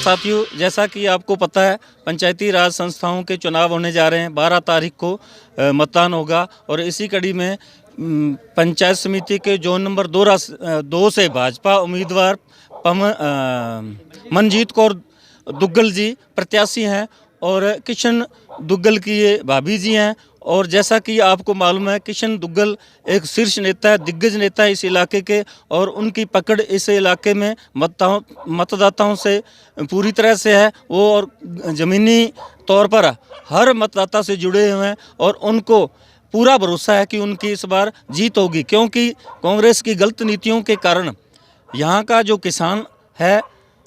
साथियों, जैसा कि आपको पता है, पंचायती राज संस्थाओं के चुनाव होने जा रहे हैं। 12 तारीख को मतदान होगा और इसी कड़ी में पंचायत समिति के जोन नंबर 2 से भाजपा उम्मीदवार मनजीत कौर दुग्गल जी प्रत्याशी हैं और किशन दुग्गल की ये भाभी जी हैं। और जैसा कि आपको मालूम है, किशन दुग्गल एक शीर्ष नेता है, दिग्गज नेता है इस इलाके के, और उनकी पकड़ इस इलाके में मतदाताओं से पूरी तरह से है। वो और ज़मीनी तौर पर हर मतदाता से जुड़े हुए हैं और उनको पूरा भरोसा है कि उनकी इस बार जीत होगी, क्योंकि कांग्रेस की गलत नीतियों के कारण यहाँ का जो किसान है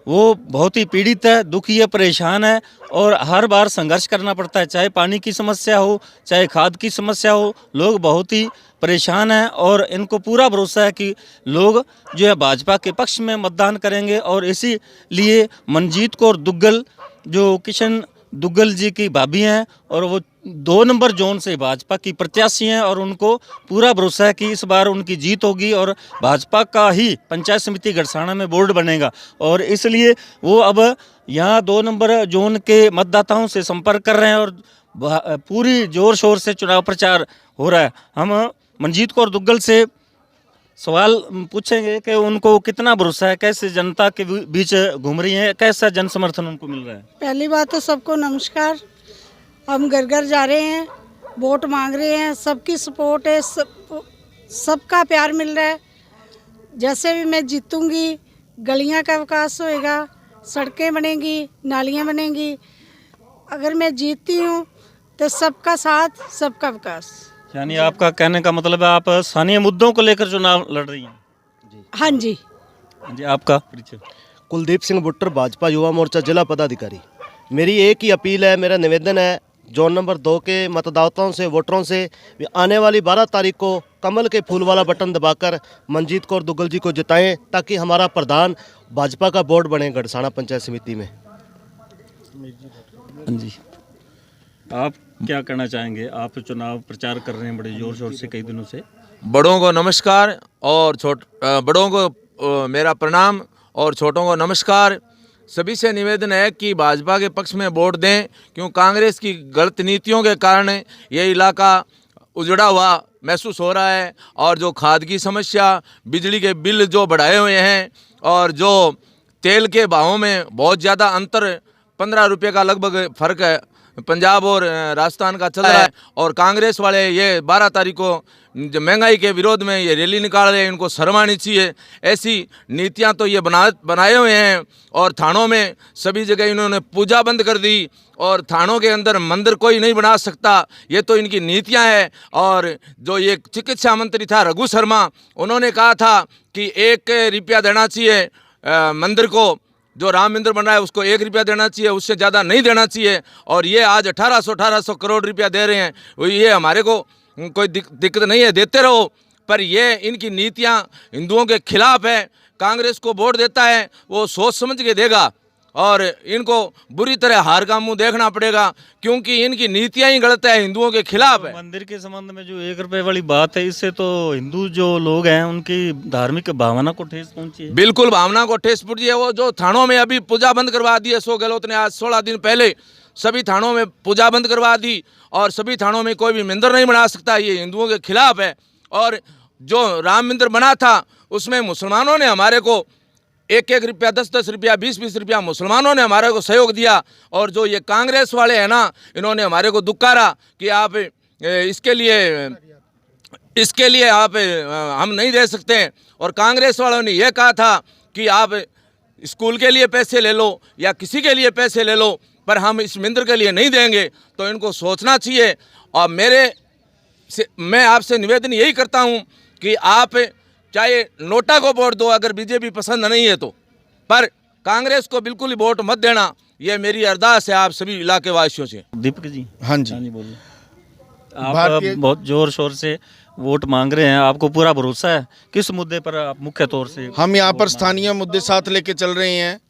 वो बहुत ही पीड़ित है, दुखी है, परेशान है और हर बार संघर्ष करना पड़ता है। चाहे पानी की समस्या हो, चाहे खाद की समस्या हो, लोग बहुत ही परेशान हैं और इनको पूरा भरोसा है कि लोग जो है भाजपा के पक्ष में मतदान करेंगे। और इसीलिए मनजीत कौर दुग्गल जो किशन दुग्गल जी की भाभी हैं और वो 2 नंबर जोन से भाजपा की प्रत्याशी हैं और उनको पूरा भरोसा है कि इस बार उनकी जीत होगी और भाजपा का ही पंचायत समिति गड़साना में बोर्ड बनेगा। और इसलिए वो अब यहाँ 2 नंबर जोन के मतदाताओं से संपर्क कर रहे हैं और पूरी जोर शोर से चुनाव प्रचार हो रहा है। हम मनजीत कौर दुग्गल से सवाल पूछेंगे कि उनको कितना भरोसा है, कैसे जनता के बीच घूम रही हैं, कैसा जन समर्थन उनको मिल रहा है। पहली बात तो सबको नमस्कार। हम घर घर जा रहे हैं, वोट मांग रहे हैं, सबकी सपोर्ट है, सबका प्यार मिल रहा है। जैसे भी मैं जीतूंगी, गलियां का विकास होएगा, सड़कें बनेंगी, नालियां बनेंगी। अगर मैं जीतती हूँ तो सबका साथ, सबका विकास। यानी आपका कहने का मतलब है आप स्थानीय मुद्दों को लेकर चुनाव लड़ रही हैं। हाँ जी। जी, आपका परिचय। कुलदीप सिंह बुट्टर, भाजपा युवा मोर्चा जिला पदाधिकारी। मेरी एक ही अपील है, मेरा निवेदन है जोन नंबर 2 के मतदाताओं से, वोटरों से, आने वाली 12 तारीख को कमल के फूल वाला बटन दबाकर मनजीत कौर दुग्गल जी को जिताएं ताकि हमारा प्रधान भाजपा का बोर्ड बने गड़साना पंचायत समिति में। जी, आप क्या कहना चाहेंगे? आप चुनाव प्रचार कर रहे हैं बड़े जोर शोर से कई दिनों से। बड़ों को नमस्कार और बड़ों को मेरा प्रणाम और छोटों को नमस्कार। सभी से निवेदन है कि भाजपा के पक्ष में वोट दें, क्यों कांग्रेस की गलत नीतियों के कारण ये इलाका उजड़ा हुआ महसूस हो रहा है। और जो खाद की समस्या, बिजली के बिल जो बढ़ाए हुए हैं और जो तेल के भावों में बहुत ज़्यादा अंतर, 15 रुपये का लगभग फ़र्क है पंजाब और राजस्थान का चल रहा है। और कांग्रेस वाले ये 12 तारीख को महंगाई के विरोध में ये रैली निकाल रहे हैं, इनको शर्म आनी चाहिए। ऐसी नीतियां तो ये बनाए हुए हैं और थानों में सभी जगह इन्होंने पूजा बंद कर दी और थानों के अंदर मंदिर कोई नहीं बना सकता। ये तो इनकी नीतियां हैं। और जो ये चिकित्सा मंत्री था रघु शर्मा, उन्होंने कहा था कि 1 रुपया देना चाहिए मंदिर को, जो राम मंदिर बन रहा है उसको 1 रुपया देना चाहिए, उससे ज़्यादा नहीं देना चाहिए। और ये आज 1800 करोड़ रुपया दे रहे हैं। ये हमारे को कोई दिक्कत नहीं है, देते रहो, पर ये इनकी नीतियां हिंदुओं के खिलाफ है। कांग्रेस को वोट देता है वो सोच समझ के देगा और इनको बुरी तरह हार का मुंह देखना पड़ेगा, क्योंकि इनकी नीतियां ही गलत है, हिंदुओं के खिलाफ है। मंदिर के संबंध में जो 1 रुपए वाली बात है, इससे तो हिंदू जो लोग हैं उनकी धार्मिक भावना को ठेस पहुंची है। बिल्कुल भावना को ठेस पहुंची है। वो जो थानों में अभी पूजा बंद करवा दी है, अशोक गहलोत ने आज 16 दिन पहले सभी थानों में पूजा बंद करवा दी और सभी थानों में कोई भी मंदिर नहीं बना सकता। ये हिंदुओं के खिलाफ है। और जो राम मंदिर बना था उसमें मुसलमानों ने हमारे को 1-1 रुपया, 10-10 रुपया, 20-20 रुपया मुसलमानों ने हमारे को सहयोग दिया। और जो ये कांग्रेस वाले हैं ना, इन्होंने हमारे को दुक्कारा कि आप इसके लिए आप हम नहीं दे सकते। और कांग्रेस वालों ने यह कहा था कि आप स्कूल के लिए पैसे ले लो या किसी के लिए पैसे ले लो, पर हम इस मंदिर के लिए नहीं देंगे। तो इनको सोचना चाहिए। और मैं आपसे निवेदन यही करता हूं कि आप चाहे नोटा को वोट दो अगर बीजेपी पसंद नहीं है तो, पर कांग्रेस को बिल्कुल ही वोट मत देना। ये मेरी अरदास है आप सभी इलाके वासियों से। दीपक जी। हाँ जी, बोलिए। आप बहुत जोर शोर से वोट मांग रहे हैं, आपको पूरा भरोसा है? किस मुद्दे पर आप मुख्य तौर से? हम यहाँ पर स्थानीय मुद्दे साथ लेके चल रहे हैं।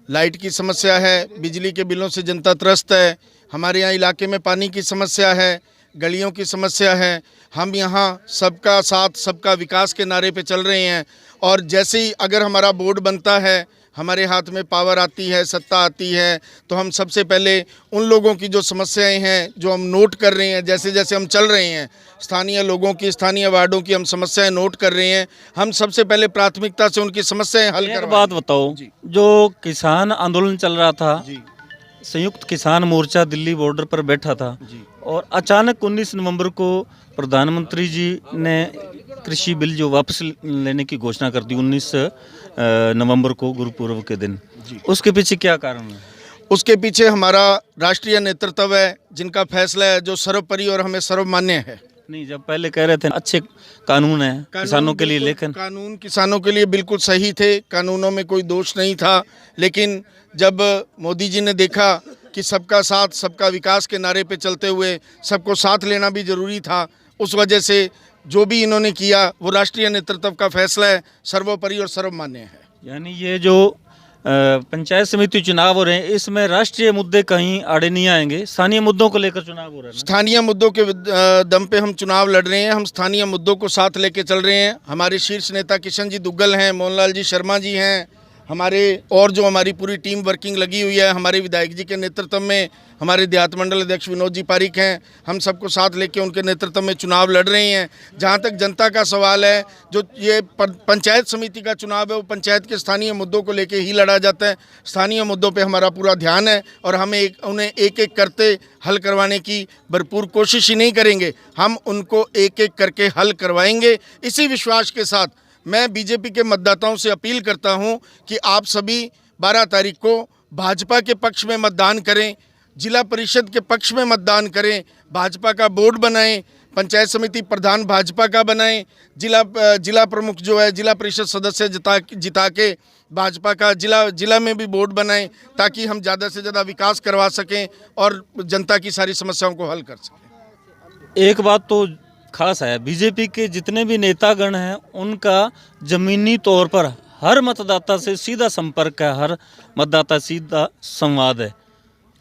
लाइट की समस्या है, बिजली के बिलों से जनता त्रस्त है, हमारे यहाँ इलाके में पानी की समस्या है, गलियों की समस्या है। हम यहाँ सबका साथ सबका विकास के नारे पे चल रहे हैं और जैसे ही अगर हमारा बोर्ड बनता है, हमारे हाथ में पावर आती है, सत्ता आती है, तो हम सबसे पहले उन लोगों की जो समस्याएं हैं जो हम नोट कर रहे हैं, जैसे जैसे हम चल रहे हैं, स्थानीय लोगों की, स्थानीय वार्डों की हम समस्याएं नोट कर रहे हैं। हम सबसे पहले प्राथमिकता से उनकी समस्याएं हल एक करवाएं। बात बताओ, जो किसान आंदोलन चल रहा था, संयुक्त किसान मोर्चा दिल्ली बॉर्डर पर बैठा था और अचानक 19 नवंबर को प्रधानमंत्री जी ने कृषि बिल जो वापस लेने की घोषणा कर दी 19 नवंबर को गुरुपूर्व के दिन, उसके पीछे क्या कारण है? उसके पीछे हमारा राष्ट्रीय नेतृत्व है, जिनका फैसला है जो सर्वोपरि और हमें सर्वमान्य है। नहीं, जब पहले कह रहे थे अच्छे कानून है किसानों के लिए, बिल्कुल, लेकिन कानून किसानों के लिए बिल्कुल सही थे, कानूनों में कोई दोष नहीं था। लेकिन जब मोदी जी ने देखा कि सबका साथ सबका विकास के नारे पे चलते हुए सबको साथ लेना भी ज़रूरी था, उस वजह से जो भी इन्होंने किया वो राष्ट्रीय नेतृत्व का फैसला है, सर्वोपरि और सर्वमान्य है। यानी ये जो पंचायत समिति चुनाव हो रहे हैं, इसमें राष्ट्रीय मुद्दे कहीं आड़े नहीं आएंगे, स्थानीय मुद्दों को लेकर चुनाव हो रहा है ना? स्थानीय मुद्दों के दम पे हम चुनाव लड़ रहे हैं, हम स्थानीय मुद्दों को साथ लेके चल रहे हैं। हमारे शीर्ष नेता किशन जी दुग्गल हैं, मोहनलाल जी शर्मा जी हैं, हमारे और जो हमारी पूरी टीम वर्किंग लगी हुई है, हमारे विधायक जी के नेतृत्व में हमारे देहात मंडल अध्यक्ष विनोद जी पारिक हैं, हम सबको साथ लेके उनके नेतृत्व में चुनाव लड़ रहे हैं। जहां तक जनता का सवाल है, जो ये पंचायत समिति का चुनाव है वो पंचायत के स्थानीय मुद्दों को लेके ही लड़ा जाता है। स्थानीय मुद्दों पे हमारा पूरा ध्यान है और हमें उन्हें एक एक करते हल करवाने की भरपूर कोशिश ही नहीं करेंगे, हम उनको एक एक करके हल करवाएंगे। इसी विश्वास के साथ मैं बीजेपी के मतदाताओं से अपील करता हूं कि आप सभी 12 तारीख को भाजपा के पक्ष में मतदान करें, जिला परिषद के पक्ष में मतदान करें, भाजपा का बोर्ड बनाएं, पंचायत समिति प्रधान भाजपा का बनाएं, जिला प्रमुख जो है जिला परिषद सदस्य जिता के भाजपा का जिला में भी बोर्ड बनाएं, ताकि हम ज़्यादा से ज़्यादा विकास करवा सकें और जनता की सारी समस्याओं को हल कर सकें। एक बात तो खास है, बीजेपी के जितने भी नेतागण हैं उनका जमीनी तौर पर हर मतदाता से सीधा संपर्क है, हर मतदाता सीधा संवाद है।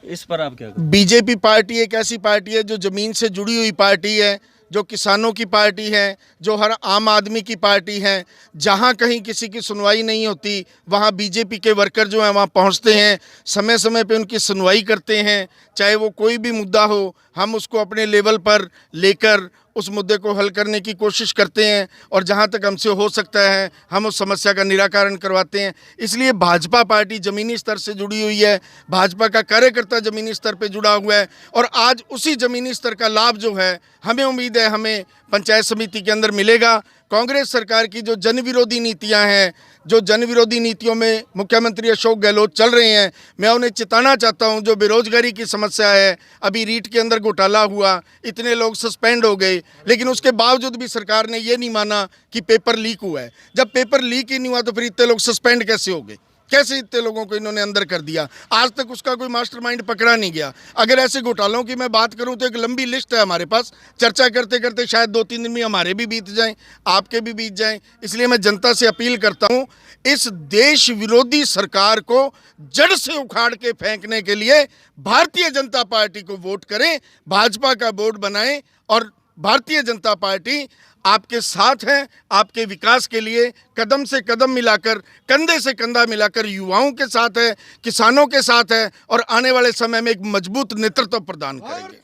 इस पर आप क्या कहें? बीजेपी पार्टी एक ऐसी पार्टी है जो ज़मीन से जुड़ी हुई पार्टी है, जो किसानों की पार्टी है, जो हर आम आदमी की पार्टी है। जहाँ कहीं किसी की सुनवाई नहीं होती वहाँ बीजेपी के वर्कर जो हैं वहाँ पहुँचते हैं, समय समय पे उनकी सुनवाई करते हैं। चाहे वो कोई भी मुद्दा हो, हम उसको अपने लेवल पर लेकर उस मुद्दे को हल करने की कोशिश करते हैं और जहाँ तक हमसे हो सकता है हम उस समस्या का निराकरण करवाते हैं। इसलिए भाजपा पार्टी ज़मीनी स्तर से जुड़ी हुई है, भाजपा का कार्यकर्ता ज़मीनी स्तर पे जुड़ा हुआ है और आज उसी ज़मीनी स्तर का लाभ जो है हमें उम्मीद है हमें पंचायत समिति के अंदर मिलेगा। कांग्रेस सरकार की जो जन विरोधी नीतियां हैं, जो जन विरोधी नीतियों में मुख्यमंत्री अशोक गहलोत चल रहे हैं, मैं उन्हें चिताना चाहता हूं। जो बेरोजगारी की समस्या है, अभी रीट के अंदर घोटाला हुआ, इतने लोग सस्पेंड हो गए, लेकिन उसके बावजूद भी सरकार ने ये नहीं माना कि पेपर लीक हुआ है। जब पेपर लीक ही नहीं हुआ तो फिर इतने लोग सस्पेंड कैसे हो गए? कैसे इतने लोगों को इन्होंने अंदर कर दिया? आज तक उसका कोई मास्टरमाइंड पकड़ा नहीं गया। अगर ऐसे घोटालों की मैं बात करूं तो एक लंबी लिस्ट है हमारे पास, चर्चा करते करते शायद 2-3 दिन में हमारे भी बीत जाएं, आपके भी बीत जाएं। इसलिए मैं जनता से अपील करता हूं, इस देश विरोधी सरकार को जड़ से उखाड़ के फेंकने के लिए भारतीय जनता पार्टी को वोट करें, भाजपा का बोर्ड बनाएं और भारतीय जनता पार्टी आपके साथ है। आपके विकास के लिए कदम से कदम मिलाकर, कंधे से कंधा मिलाकर युवाओं के साथ है, किसानों के साथ है और आने वाले समय में एक मजबूत नेतृत्व प्रदान करेंगे।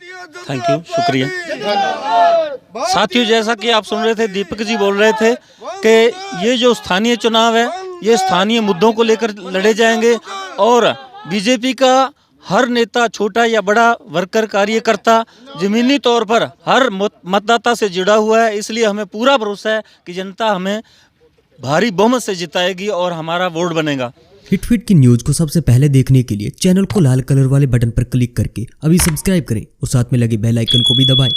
थैंक यू, शुक्रिया। साथियों, जैसा कि आप सुन रहे थे, दीपक जी बोल रहे थे कि ये जो स्थानीय चुनाव है ये स्थानीय मुद्दों को लेकर लड़े जाएंगे और बीजेपी का हर नेता, छोटा या बड़ा वर्कर, कार्यकर्ता जमीनी तौर पर हर मतदाता से जुड़ा हुआ है। इसलिए हमें पूरा भरोसा है कि जनता हमें भारी बहुमत से जिताएगी और हमारा वोट बनेगा। हिटफिट की न्यूज को सबसे पहले देखने के लिए चैनल को लाल कलर वाले बटन पर क्लिक करके अभी सब्सक्राइब करें और साथ में लगे बेल आइकन को भी दबाएं।